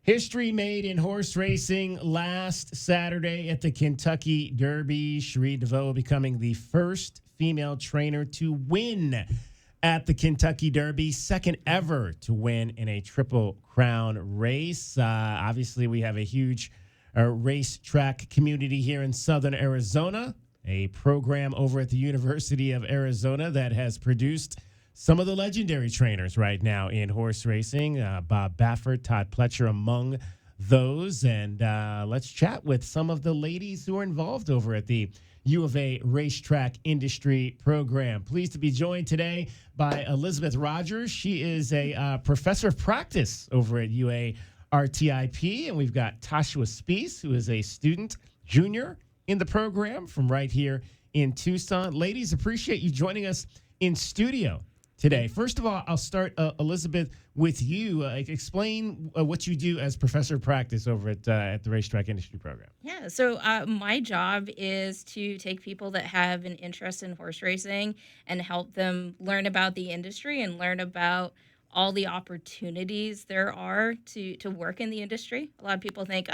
History made in horse racing last Saturday at the Kentucky Derby. Cherie DeVaux becoming the first female trainer to win at the Kentucky Derby, second ever to win in a Triple Crown race. Obviously, we have a huge racetrack community here in Southern Arizona, a program over at the University of Arizona that has produced some of the legendary trainers right now in horse racing, Bob Baffert, Todd Pletcher among those. And let's chat with some of the ladies who are involved over at the U of A Racetrack Industry Program. Pleased to be joined today by Elizabeth Rogers. She is a professor of practice over at UA RTIP. And we've got Tashua Spiess, who is a student junior in the program from right here in Tucson. Ladies, appreciate you joining us in studio today. First of all, I'll start, Elizabeth, with you. Explain what you do as professor of practice over at the Racetrack Industry Program. Yeah, so my job is to take people that have an interest in horse racing and help them learn about the industry and learn about all the opportunities there are to work in the industry. A lot of people think,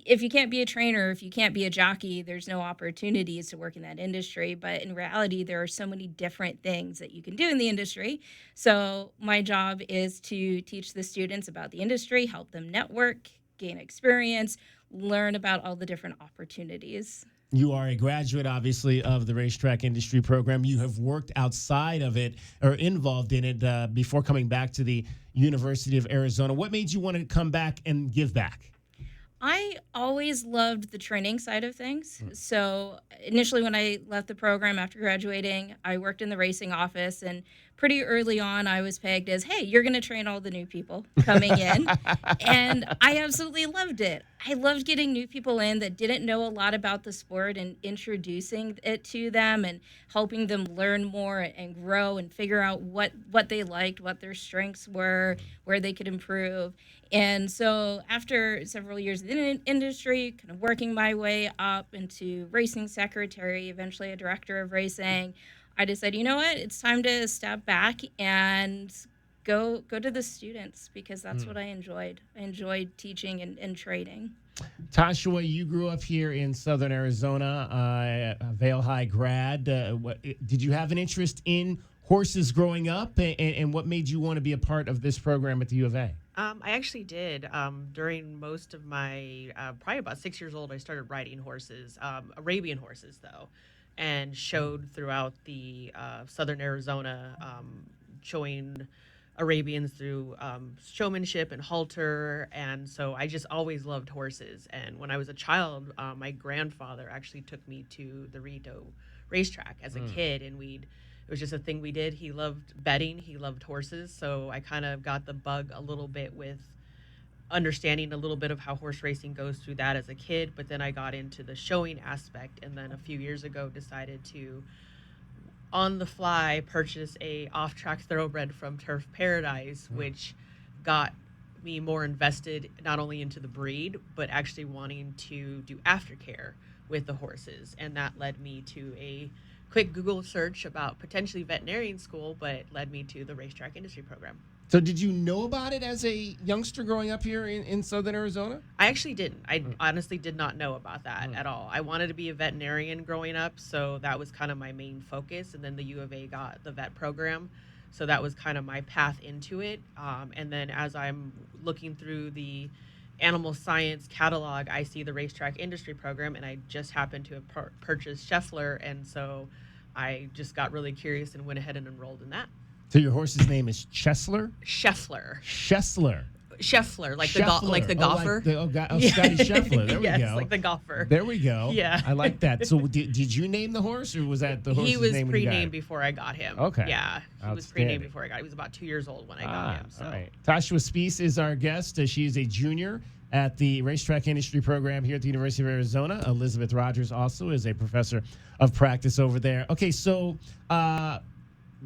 if you can't be a trainer, if you can't be a jockey, there's no opportunities to work in that industry. But in reality, there are so many different things that you can do in the industry. So my job is to teach the students about the industry, help them network, gain experience, learn about all the different opportunities. You are a graduate, obviously, of the Racetrack Industry Program. You have worked outside of it or involved in it before coming back to the University of Arizona. What made you want to come back and give back? I always loved the training side of things. So initially when I left the program after graduating, I worked in the racing office, and pretty early on I was pegged as, hey, you're going to train all the new people coming in. And I absolutely loved it. I loved getting new people in that didn't know a lot about the sport and introducing it to them and helping them learn more and grow and figure out what they liked, what their strengths were, where they could improve. And so after several years in the industry, kind of working my way up into racing secretary, eventually a director of racing, I decided, you know what, it's time to step back and go to the students, because that's what I enjoyed. I enjoyed teaching and training. Tashua, you grew up here in Southern Arizona, a Vail High grad. Did you have an interest in horses growing up, and what made you want to be a part of this program at the U of A? I actually did. During most of my, probably about 6 years old, I started riding horses, Arabian horses, though, and showed throughout the Southern Arizona, showing Arabians through showmanship and halter. And so I just always loved horses. And when I was a child, my grandfather actually took me to the Rito racetrack as a kid, and it was just a thing we did. He loved betting. He loved horses. So I kind of got the bug a little bit with understanding a little bit of how horse racing goes through that as a kid. But then I got into the showing aspect, and then a few years ago decided to, on the fly, purchase a off-track thoroughbred from Turf Paradise, which got me more invested not only into the breed, but actually wanting to do aftercare with the horses. And that led me to a quick Google search about potentially veterinarian school, but led me to the Racetrack Industry Program. So did you know about it as a youngster growing up here in Southern Arizona? I actually didn't. I honestly did not know about that at all. I wanted to be a veterinarian growing up, so that was kind of my main focus. And then the U of A got the vet program, so that was kind of my path into it. And then as I'm looking through the animal science catalog, I see the Racetrack Industry Program, and I just happened to have purchased Scheffler, and so I just got really curious and went ahead and enrolled in that. So your horse's name is Scheffler? Scheffler, like the golfer. Scotty Scheffler. There we yes, go. like the golfer. There we go. Yeah. I like that. So did you name the horse, or was that the horse's name? He was when pre-named before I got him. Okay. Yeah, he was pre-named before I got him. He was about 2 years old when I got him. So. All right. Tashua Spiess is our guest. She is a junior at the Racetrack Industry Program here at the University of Arizona. Elizabeth Rogers also is a professor of practice over there. Okay, so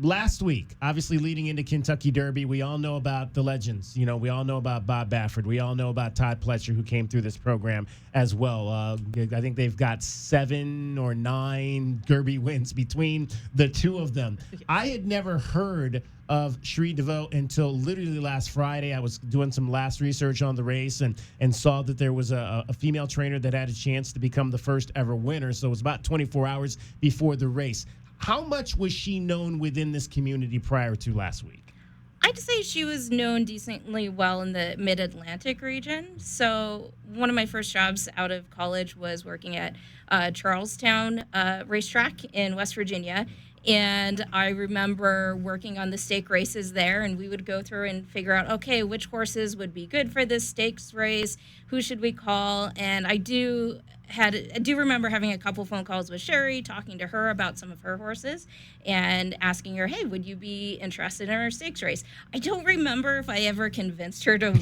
last week, obviously leading into Kentucky Derby, we all know about the legends. We all know about Bob Baffert. We all know about Todd Pletcher, who came through this program as well. I think they've got 7 or 9 Derby wins between the two of them. I had never heard of Cherie DeVaux until literally last Friday. I was doing some last research on the race and saw that there was a female trainer that had a chance to become the first ever winner. So it was about 24 hours before the race. How much was she known within this community prior to last week? I'd say she was known decently well in the Mid-Atlantic region. So one of my first jobs out of college was working at Charlestown Racetrack in West Virginia. And I remember working on the stake races there, and we would go through and figure out, okay, which horses would be good for this stakes race, who should we call? And I do remember having a couple phone calls with Cherie, talking to her about some of her horses and asking her, hey, would you be interested in our stakes race? I don't remember if I ever convinced her to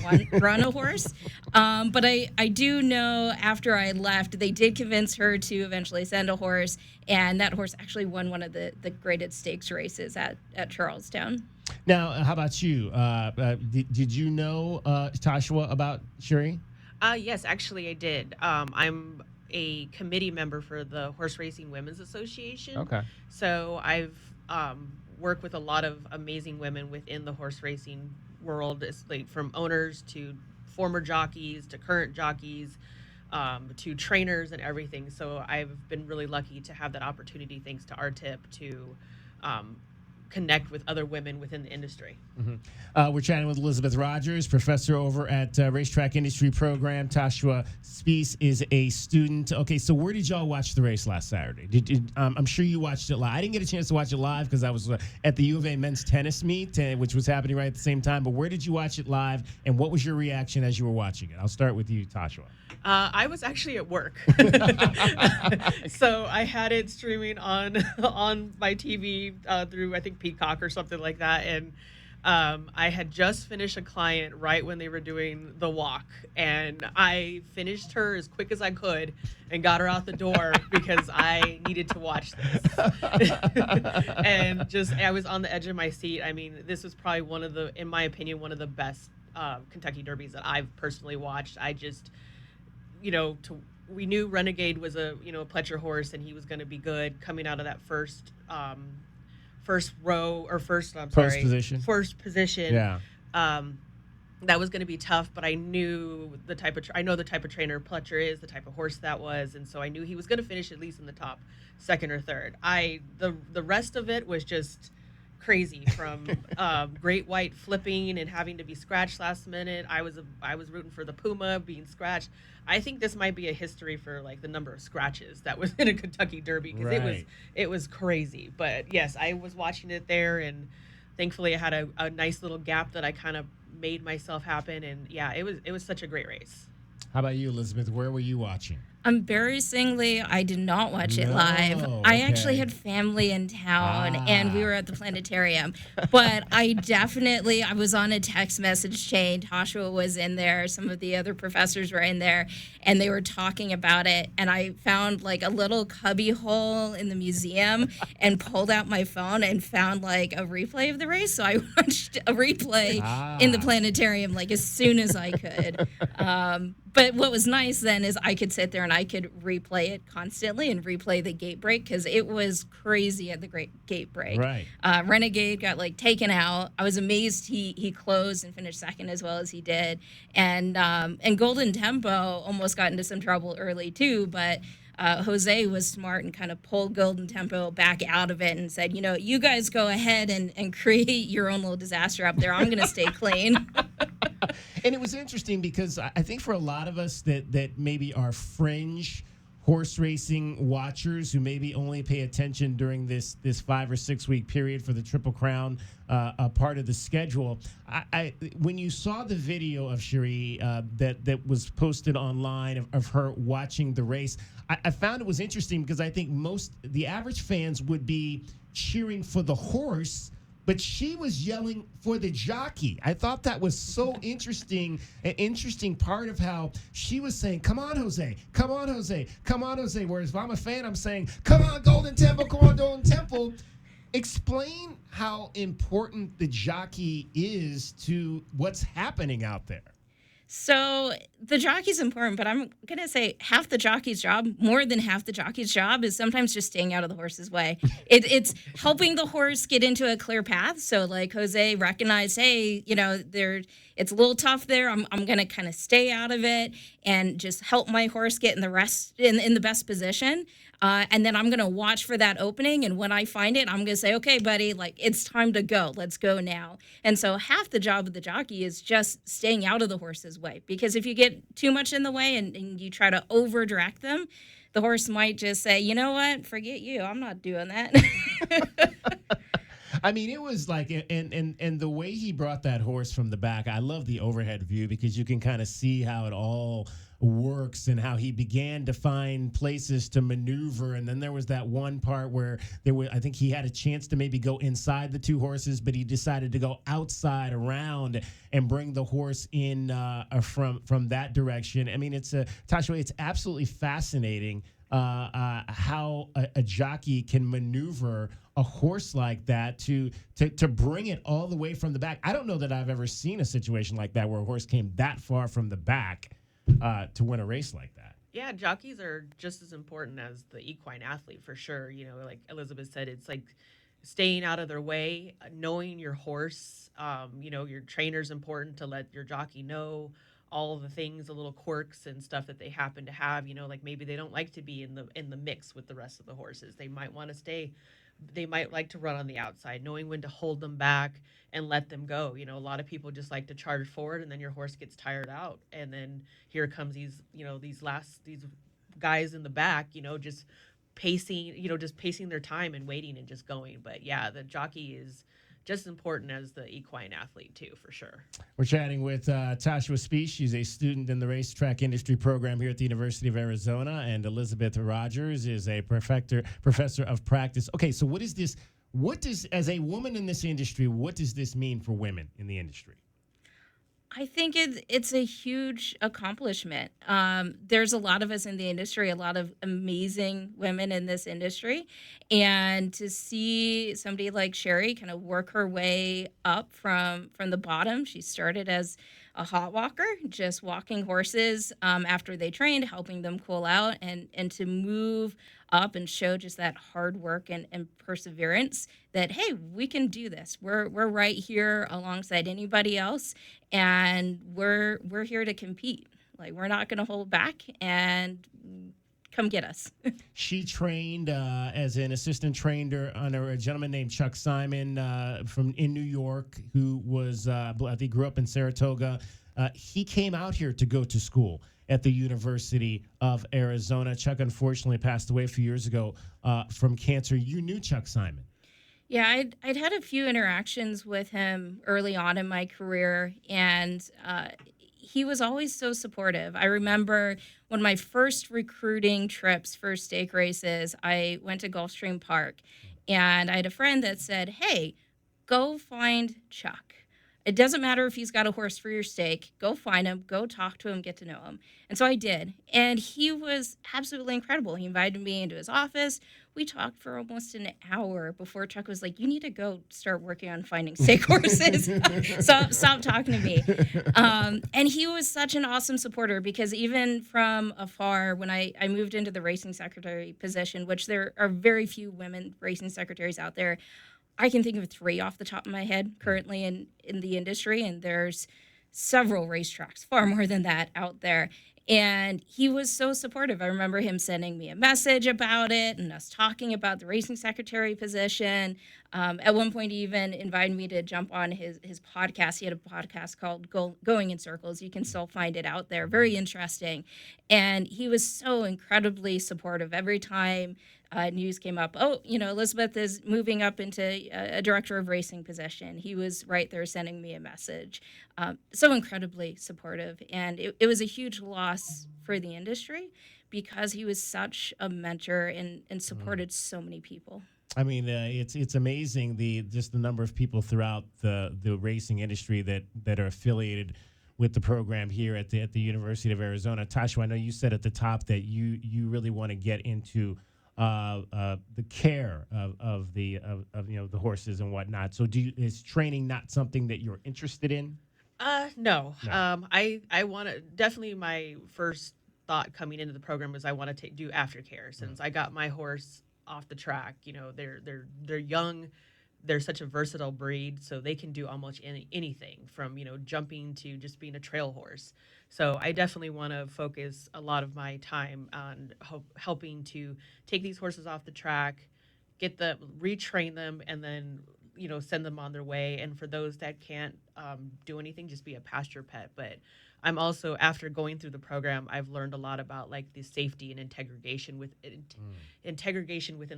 run a horse, but I do know after I left, they did convince her to eventually send a horse, and that horse actually won one of the graded stakes races at Charlestown. Now, how about you? Did you know Tashua about Cherie? Yes, actually I did. I'm a committee member for the Horse Racing Women's Association. Okay. So I've worked with a lot of amazing women within the horse racing world, it's like from owners to former jockeys to current jockeys to trainers and everything. So I've been really lucky to have that opportunity, thanks to RTIP, to connect with other women within the industry. Mm-hmm. We're chatting with Elizabeth Rogers, professor over at Racetrack Industry Program. Tashua Spiess is a student. Okay, so where did y'all watch the race last Saturday? I'm sure you watched it live. I didn't get a chance to watch it live because I was at the U of A men's tennis meet, which was happening right at the same time. But where did you watch it live, and what was your reaction as you were watching it? I'll start with you, Tashua. I was actually at work, so I had it streaming on my TV through, I think, Peacock or something like that, and I had just finished a client right when they were doing the walk, and I finished her as quick as I could and got her out the door because I needed to watch this. And I was on the edge of my seat. I mean, this was probably in my opinion, one of the best Kentucky Derbies that I've personally watched. I just, we knew Renegade was a Pletcher horse, and he was going to be good coming out of that first position. Yeah. That was going to be tough, but I knew the type of trainer Pletcher is, the type of horse that was, and so I knew he was going to finish at least in the top second or third. The rest of it was just crazy, from Great White flipping and having to be scratched last minute. I was rooting for the Puma being scratched. I think this might be a history for like the number of scratches that was in a Kentucky Derby, because it was crazy. But yes, I was watching it there, and thankfully I had a nice little gap that I kind of made myself happen. And yeah, it was such a great race. How about you, Elizabeth? Where were you watching? Embarrassingly, I did not watch it live. I actually had family in town, and we were at the planetarium. But I was on a text message chain. Tashua was in there. Some of the other professors were in there, and they were talking about it. And I found like a little cubby hole in the museum and pulled out my phone and found like a replay of the race. So I watched a replay in the planetarium like as soon as I could. But what was nice then is I could sit there and I could replay it constantly and replay the gate break, because it was crazy at the great gate break. Right. Renegade got like taken out. I was amazed he closed and finished second as well as he did. And Golden Tempo almost got into some trouble early too, but Jose was smart and kind of pulled Golden Tempo back out of it and said, you guys go ahead and create your own little disaster up there. I'm going to stay clean. And it was interesting because I think for a lot of us that maybe are fringe horse racing watchers who maybe only pay attention during this 5 or 6 week period for the Triple Crown, a part of the schedule, when you saw the video of Cherie that was posted online of her watching the race, I found it was interesting because I think the average fans would be cheering for the horse, but she was yelling for the jockey. I thought that was so interesting, an interesting part of how she was saying, come on, Jose, come on, Jose, come on, Jose. Whereas if I'm a fan, I'm saying, come on, Golden Temple, come on, Golden Temple. Explain how important the jockey is to what's happening out there. So the jockey's important, but I'm going to say half the jockey's job, more than half the jockey's job, is sometimes just staying out of the horse's way. It's helping the horse get into a clear path. So like Jose recognized, hey, it's a little tough there. I'm going to kind of stay out of it and just help my horse get in the best position. And then I'm going to watch for that opening. And when I find it, I'm going to say, okay, buddy, like it's time to go. Let's go now. And so half the job of the jockey is just staying out of the horse's way. Because if you get too much in the way and you try to over direct them, the horse might just say, you know what, forget you. I'm not doing that. I mean, it was like, and the way he brought that horse from the back, I love the overhead view because you can kind of see how it all works and how he began to find places to maneuver. And then there was that one part where I think he had a chance to maybe go inside the two horses, but he decided to go outside around and bring the horse in from that direction. I mean, Tashua, it's absolutely fascinating how a jockey can maneuver a horse like that to bring it all the way from the back. I don't know that I've ever seen a situation like that where a horse came that far from the back to win a race like that. Yeah, jockeys are just as important as the equine athlete for sure. Like Elizabeth said, it's like staying out of their way, knowing your horse. Your trainer's important to let your jockey know all the things, the little quirks and stuff that they happen to have. Like maybe they don't like to be in the mix with the rest of the horses. They might want to stay. They might like to run on the outside, knowing when to hold them back and let them go. A lot of people just like to charge forward, and then your horse gets tired out, and then here comes these guys in the back, just pacing their time and waiting and just going. But yeah, the jockey is just as important as the equine athlete too, for sure. We're chatting with Tashua Spiess. She's a student in the racetrack industry program here at the University of Arizona, and Elizabeth Rogers is a professor of practice. Okay, so what is this? As a woman in this industry, what does this mean for women in the industry? I think it's a huge accomplishment. There's a lot of us in the industry, a lot of amazing women in this industry. And to see somebody like Cherie kind of work her way up from the bottom, she started as a hot walker, just walking horses after they trained, helping them cool out, and to move up and show just that hard work and perseverance that, hey, we can do this. We're right here alongside anybody else, and we're here to compete. Like, we're not going to hold back, and come get us. She trained as an assistant trainer under a gentleman named Chuck Simon in New York, who was, I think, grew up in Saratoga. He came out here to go to school at the University of Arizona. Chuck unfortunately passed away a few years ago from cancer. You knew Chuck Simon. Yeah, I'd had a few interactions with him early on in my career, and he was always so supportive. I remember one of my first recruiting trips for stake races, I went to Gulfstream Park, and I had a friend that said, hey, go find Chuck. It doesn't matter if he's got a horse for your stake. Go find him, go talk to him, get to know him. And so I did. And he was absolutely incredible. He invited me into his office. We talked for almost an hour before Chuck was like, you need to go start working on finding stake horses. Stop talking to me. And he was such an awesome supporter because even from afar, when I moved into the racing secretary position, which there are very few women racing secretaries out there, I can think of 3 off the top of my head currently in the industry, and there's several racetracks, far more than that out there. And he was so supportive. I remember him sending me a message about it and us talking about the racing secretary position. At one point, he even invited me to jump on his podcast. He had a podcast called Going in Circles. You can still find it out there. Very interesting. And he was so incredibly supportive. Every time news came up, Elizabeth is moving up into a director of racing position, he was right there sending me a message. So incredibly supportive. And it was a huge loss for the industry because he was such a mentor and supported so many people. I mean, it's amazing just the number of people throughout the racing industry that are affiliated with the program here at the University of Arizona. Tashua, I know you said at the top that you really want to get into the care of the the horses and whatnot. So is training not something that you're interested in? No. No. I want to definitely my first thought coming into the program was I want to do aftercare since I got my horse off the track. They're young. They're such a versatile breed, so they can do almost anything from jumping to just being a trail horse. So I definitely want to focus a lot of my time on helping to take these horses off the track, get them, retrain them, and then send them on their way. And for those that can't do anything, just be a pasture pet. But I'm also, after going through the program, I've learned a lot about like the safety and integration within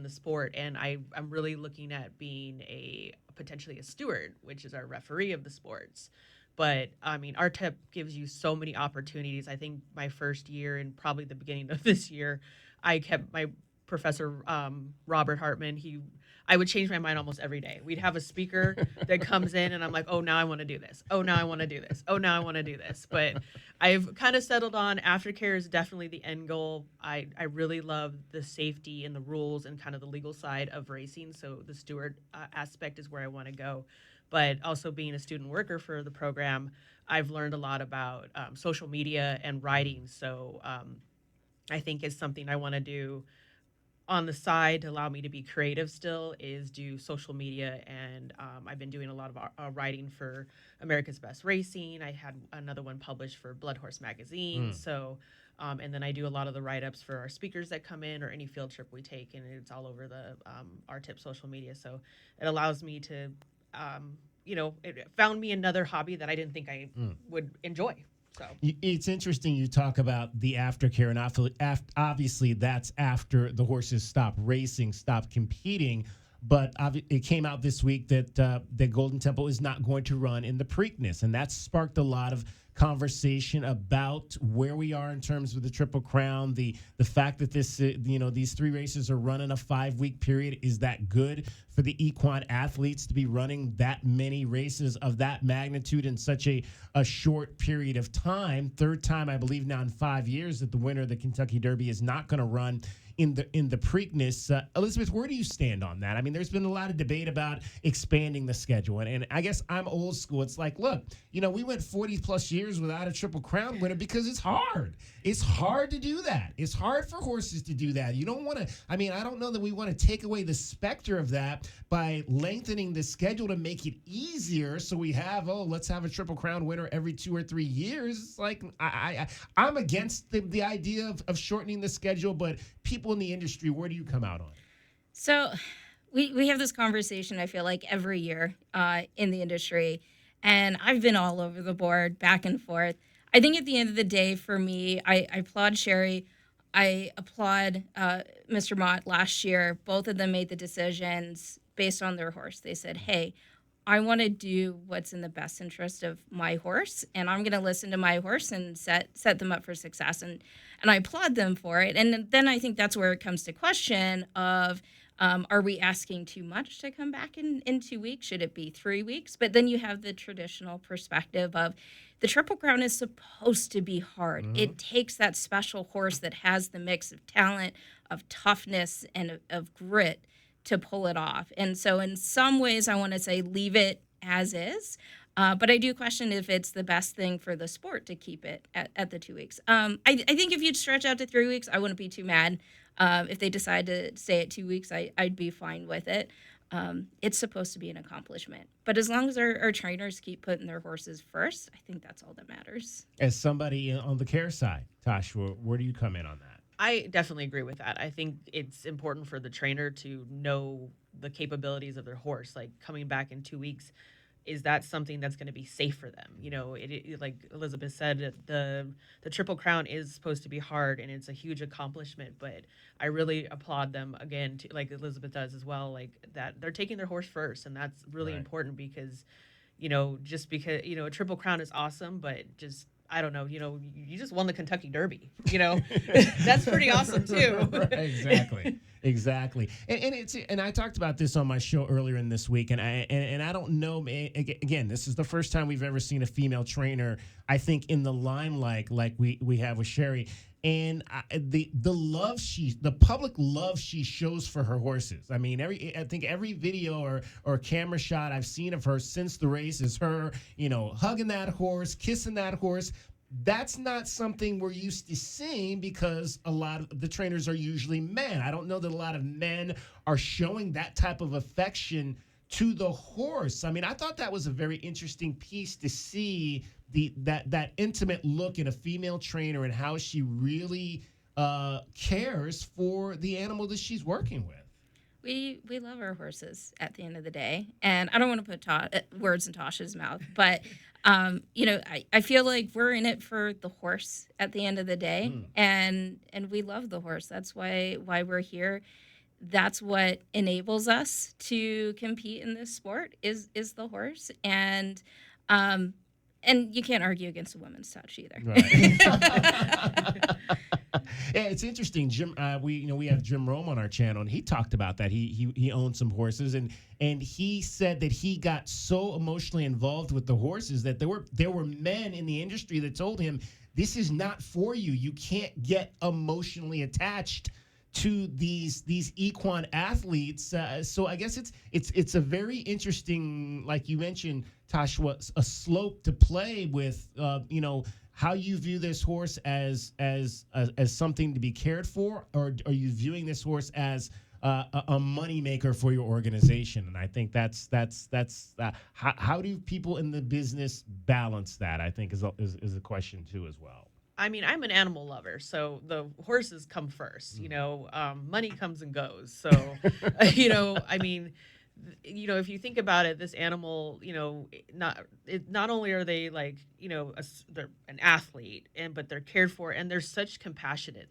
the sport. And I'm really looking at being potentially a steward, which is our referee of the sports. But I mean, our tip gives you so many opportunities. I think my first year and probably the beginning of this year, I kept my professor, Robert Hartman, I would change my mind almost every day. We'd have a speaker that comes in and I'm like, oh, now I want to do this. Oh, now I want to do this. Oh, now I want to do this. But I've kind of settled on aftercare is definitely the end goal. I really love the safety and the rules and kind of the legal side of racing. So the steward aspect is where I want to go. But also being a student worker for the program, I've learned a lot about social media and writing. So I think it's something I want to do on the side to allow me to be creative still is do social media. And I've been doing a lot of writing for America's Best Racing. I had another one published for Blood Horse Magazine. So, and then I do a lot of the write-ups for our speakers that come in or any field trip we take, and it's all over the RTIP social media. So it allows me to, it found me another hobby that I didn't think I would enjoy. So it's interesting you talk about the aftercare, and obviously that's after the horses stop racing, stop competing. But it came out this week that the Golden Temple is not going to run in the Preakness, and that sparked a lot of conversation about where we are in terms of the Triple Crown, the fact that these 3 races are run in a 5-week period. Is that good for the equine athletes to be running that many races of that magnitude in such a short period of time? Third time, I believe, now in 5 years that the winner of the Kentucky Derby is not going to run in the Preakness. Elizabeth, where do you stand on that? I mean, there's been a lot of debate about expanding the schedule, and I guess I'm old school. It's like, look, we went 40 plus years without a Triple Crown winner because it's hard. It's hard to do that. It's hard for horses to do that. You don't want to, I don't know that we want to take away the specter of that by lengthening the schedule to make it easier. So we have, let's have a Triple Crown winner every 2 or 3 years. It's like, I'm against the idea of shortening the schedule, but people in the industry, where do you come out on? So we have this conversation, I feel like, every year in the industry, and I've been all over the board, back and forth. I think at the end of the day, for me, I applaud Cherie. I applaud Mr. Mott last year. Both of them made the decisions based on their horse. They said, hey, I want to do what's in the best interest of my horse, and I'm going to listen to my horse and set them up for success. And I applaud them for it. And then I think that's where it comes to question of, are we asking too much to come back in 2 weeks? Should it be 3 weeks? But then you have the traditional perspective of the Triple Crown is supposed to be hard. Mm-hmm. It takes that special horse that has the mix of talent, of toughness, and of grit to pull it off. And so in some ways, I want to say leave it as is. But I do question if it's the best thing for the sport to keep it at the 2 weeks. I think if you'd stretch out to 3 weeks, I wouldn't be too mad. If they decide to stay at 2 weeks, I'd be fine with it. It's supposed to be an accomplishment. But as long as our trainers keep putting their horses first, I think that's all that matters. As somebody on the care side, Tashua, where do you come in on that? I definitely agree with that. I think it's important for the trainer to know the capabilities of their horse. Like coming back in 2 weeks, is that something that's going to be safe for them? It like Elizabeth said, the Triple Crown is supposed to be hard, and it's a huge accomplishment. But I really applaud them again, like Elizabeth does as well. Like that they're taking their horse first, and that's really important because, just because a Triple Crown is awesome, but just I don't know, you just won the Kentucky Derby, that's pretty awesome too. Right, exactly. Exactly, and I talked about this on my show earlier in this week, and I don't know. Again, this is the first time we've ever seen a female trainer, I think, in the limelight like we have with Cherie, and the public love she shows for her horses. I mean, I think every video or camera shot I've seen of her since the race is her, hugging that horse, kissing that horse. That's not something we're used to seeing because a lot of the trainers are usually men. I don't know that a lot of men are showing that type of affection to the horse. I mean, I thought that was a very interesting piece to see that intimate look in a female trainer and how she really cares for the animal that she's working with. We love our horses at the end of the day, and I don't want to put words in Tasha's mouth, but I feel like we're in it for the horse at the end of the day, and we love the horse. That's why we're here. That's what enables us to compete in this sport is the horse, and you can't argue against a woman's touch either. Right. Yeah, it's interesting. Jim, we have Jim Rome on our channel, and he talked about that. He owned some horses, and he said that he got so emotionally involved with the horses that there were men in the industry that told him, "This is not for you. You can't get emotionally attached to these equine athletes." So I guess it's a very interesting, like you mentioned, Tashua, a slope to play with. How you view this horse as something to be cared for, or are you viewing this horse as a money maker for your organization? And I think that's how do people in the business balance that? I think is a question too as well. I mean, I'm an animal lover, so the horses come first. Money comes and goes. So, I mean, if you think about it, this animal, not only are they like, they're an athlete, but they're cared for, and they're such compassionate.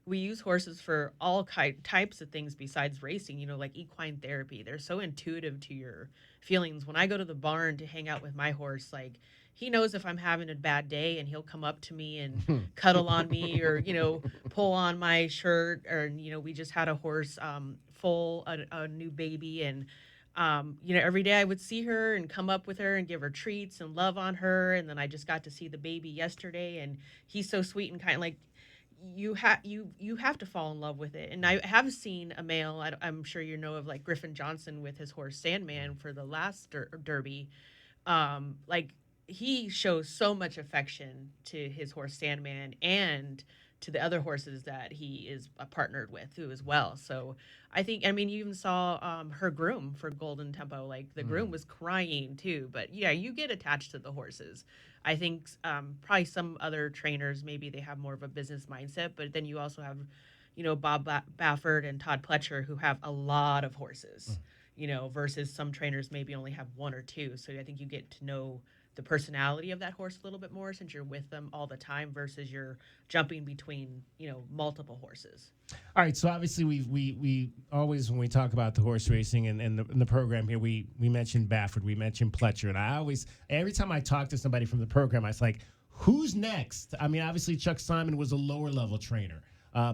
We use horses for all types of things besides racing, like equine therapy. They're so intuitive to your feelings. When I go to the barn to hang out with my horse, like, he knows if I'm having a bad day, and he'll come up to me and cuddle on me, or, pull on my shirt, or, we just had a horse foal a new baby, and every day I would see her and come up with her and give her treats and love on her. And then I just got to see the baby yesterday, and he's so sweet and kind. Like, you have to fall in love with it. And I have seen a male, I'm sure of, like Griffin Johnson with his horse Sandman for the last Derby. Like, he shows so much affection to his horse Sandman and to the other horses that he is partnered with too as well. So I think, you even saw her groom for Golden Tempo. Like, the groom was crying too. But yeah, you get attached to the horses. I think probably some other trainers, maybe they have more of a business mindset. But then you also have, Bob Baffert and Todd Pletcher, who have a lot of horses, versus some trainers maybe only have one or two. So I think you get to know the personality of that horse a little bit more since you're with them all the time versus you're jumping between, multiple horses. All right. So obviously we always, when we talk about the horse racing and the program here, we mention Baffert, we mention Pletcher. And every time I talk to somebody from the program, I was like, who's next? I mean, obviously Chuck Simon was a lower level trainer.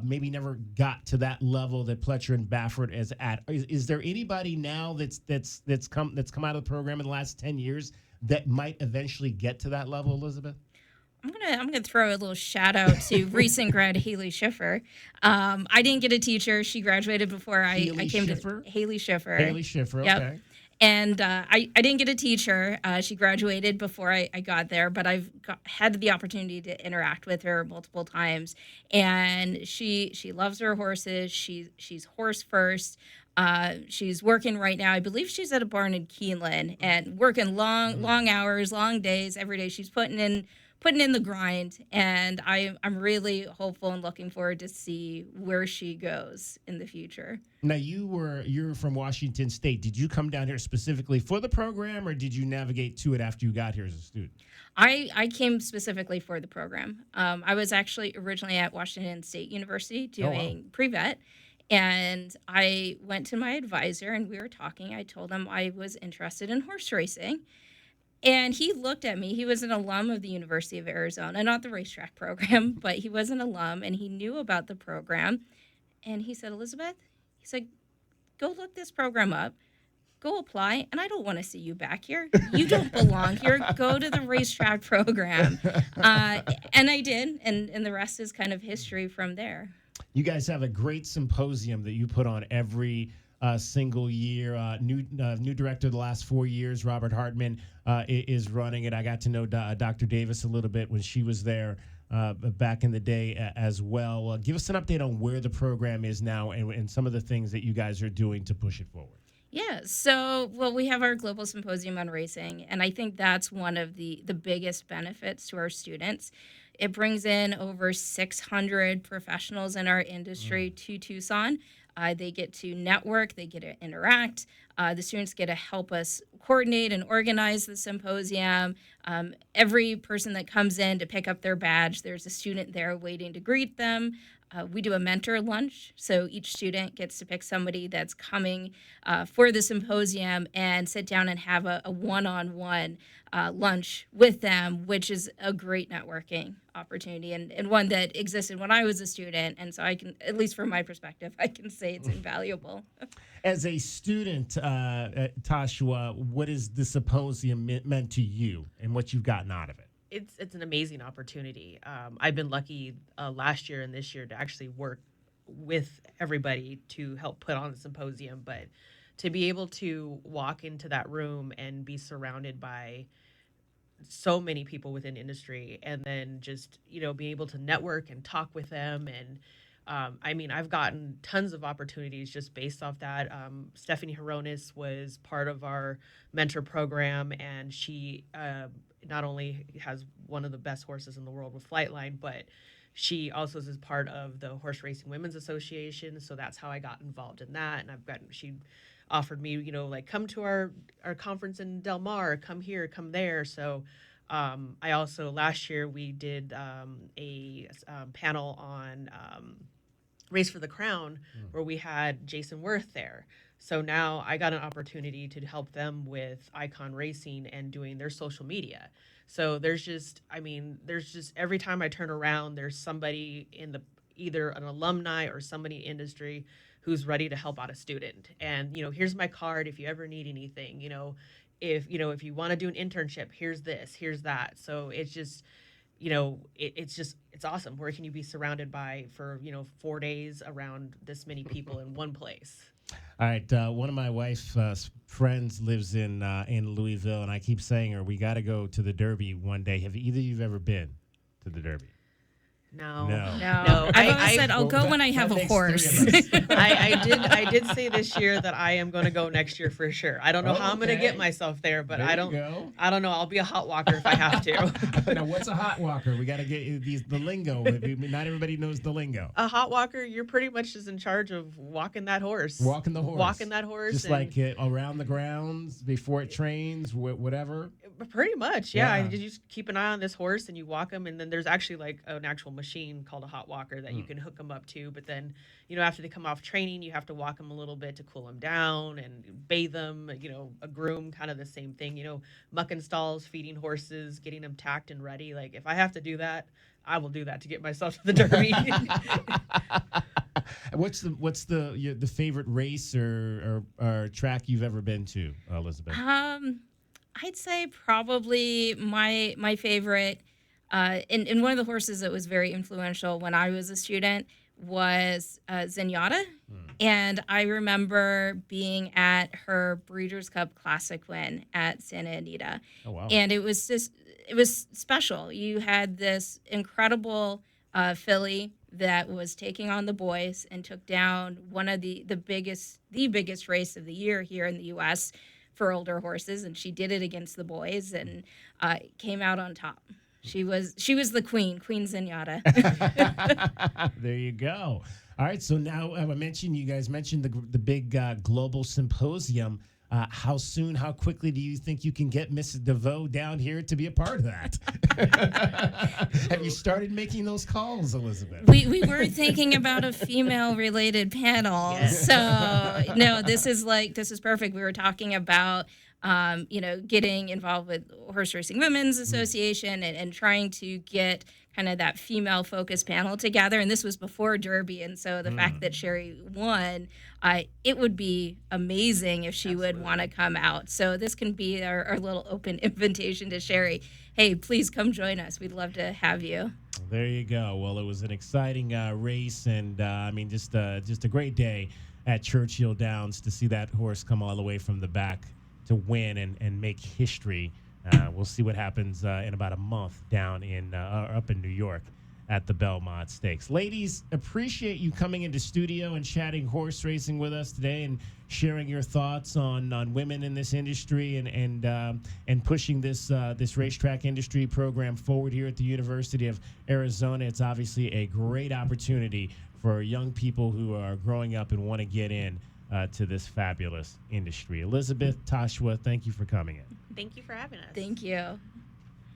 Maybe never got to that level that Pletcher and Baffert is at. Is there anybody now that's come out of the program in the last 10 years that might eventually get to that level, Elizabeth? I'm gonna throw a little shout out to recent grad Haley Schiffer. I didn't get a teacher. She graduated before I came Schiffer? to Haley Schiffer. Haley Schiffer, Yep. okay. And I didn't get a teacher. She graduated before I got there, but I've had the opportunity to interact with her multiple times. And she loves her horses. She's horse first. She's working right now. I believe she's at a barn in Keeneland and working long hours, long days every day. She's putting in the grind, and I'm really hopeful and looking forward to see where she goes in the future. Now, you're from Washington State. Did you come down here specifically for the program, or did you navigate to it after you got here as a student? I came specifically for the program. I was actually originally at Washington State University doing pre-vet, and I went to my advisor, and we were talking. I told him I was interested in horse racing. And he looked at me. He was an alum of the University of Arizona, not the racetrack program, but he was an alum, and he knew about the program. And he said, Elizabeth, he said, go look this program up. Go apply, and I don't want to see you back here. You don't belong here. Go to the racetrack program. And I did, and the rest is kind of history from there. You guys have a great symposium that you put on every single year. New director the last 4 years, Robert Hartman, is running it. I got to know Dr. Davis a little bit when she was there back in the day as well. Give us an update on where the program is now and some of the things that you guys are doing to push it forward. Yeah, so, we have our Global Symposium on Racing, and I think that's one of the biggest benefits to our students. It brings in over 600 professionals in our industry to Tucson. They get to network, they get to interact. The students get to help us coordinate and organize the symposium. Every person that comes in to pick up their badge, there's a student there waiting to greet them. We do a mentor lunch, so each student gets to pick somebody that's coming for the symposium and sit down and have a one-on-one lunch with them, which is a great networking opportunity and one that existed when I was a student. And so I can, at least from my perspective, I can say it's invaluable. As a student, Tashua, what is the symposium meant to you and what you've gotten out of it? It's an amazing opportunity. I've been lucky last year and this year to actually work with everybody to help put on the symposium, but to be able to walk into that room and be surrounded by so many people within industry and then just, be able to network and talk with them. And I've gotten tons of opportunities just based off that. Stephanie Hironis was part of our mentor program, and she not only has one of the best horses in the world with Flightline, but she also is part of the Horse Racing Women's Association. So that's how I got involved in that. And she offered me, come to our conference in Del Mar, come here, come there. So I also, last year, we did a panel on Race for the Crown, where we had Jason Worth there. So now I got an opportunity to help them with Icon Racing and doing their social media. So there's just every time I turn around, there's somebody either an alumni or somebody in industry who's ready to help out a student. And, here's my card if you ever need anything, if you want to do an internship, here's this, here's that. So it's just, it's awesome. Where can you be surrounded for 4 days around this many people in one place? All right. One of my wife's friends lives in Louisville, and I keep saying her, we got to go to the Derby one day. Have either of you ever been to the Derby? No. I've always said I'll go when I have a horse. I did say this year that I am going to go next year for sure. I don't know how I'm going to get myself there, but I don't know. I'll be a hot walker if I have to. Now, what's a hot walker? We got to get the lingo. Not everybody knows the lingo. A hot walker, you're pretty much just in charge of walking that horse. Walking that horse. Just like around the grounds before it trains, whatever. Pretty much, yeah. You just keep an eye on this horse and you walk him, and then there's actually like an actual machine called a hot walker that you can hook them up to. But then, after they come off training, you have to walk them a little bit to cool them down and bathe them. A groom, kind of the same thing. Mucking stalls, feeding horses, getting them tacked and ready. Like if I have to do that, I will do that to get myself to the Derby. What's the favorite race or track you've ever been to, Elizabeth? I'd say probably my favorite, and one of the horses that was very influential when I was a student was Zenyatta. And I remember being at her Breeders' Cup Classic win at Santa Anita. Oh, wow. And it was special. You had this incredible filly that was taking on the boys and took down one of the biggest race of the year here in the U.S. for older horses, and she did it against the boys and came out on top. She was the queen Zenyatta. There you go. All right, so now you guys mentioned the big global symposium. How soon, how quickly do you think you can get Mrs. DeVaux down here to be a part of that? Have you started making those calls, Elizabeth? We were thinking about a female-related panel. Yes. So, no, this is perfect. We were talking about getting involved with Horse Racing Women's Association and trying to get kind of that female focused panel together. And this was before Derby. And so the fact that Cherie won, it would be amazing if she would want to come out. So this can be our little open invitation to Cherie. Hey, please come join us. We'd love to have you. There you go. Well, it was an exciting race, and just a great day at Churchill Downs to see that horse come all the way from the back to win and make history. We'll see what happens in about a month down up in New York at the Belmont Stakes. Ladies, appreciate you coming into studio and chatting horse racing with us today and sharing your thoughts on women in this industry and pushing this racetrack industry program forward here at the University of Arizona. It's obviously a great opportunity for young people who are growing up and want to get in to this fabulous industry. Elizabeth, Tashua, thank you for coming in. Thank you for having us. Thank you.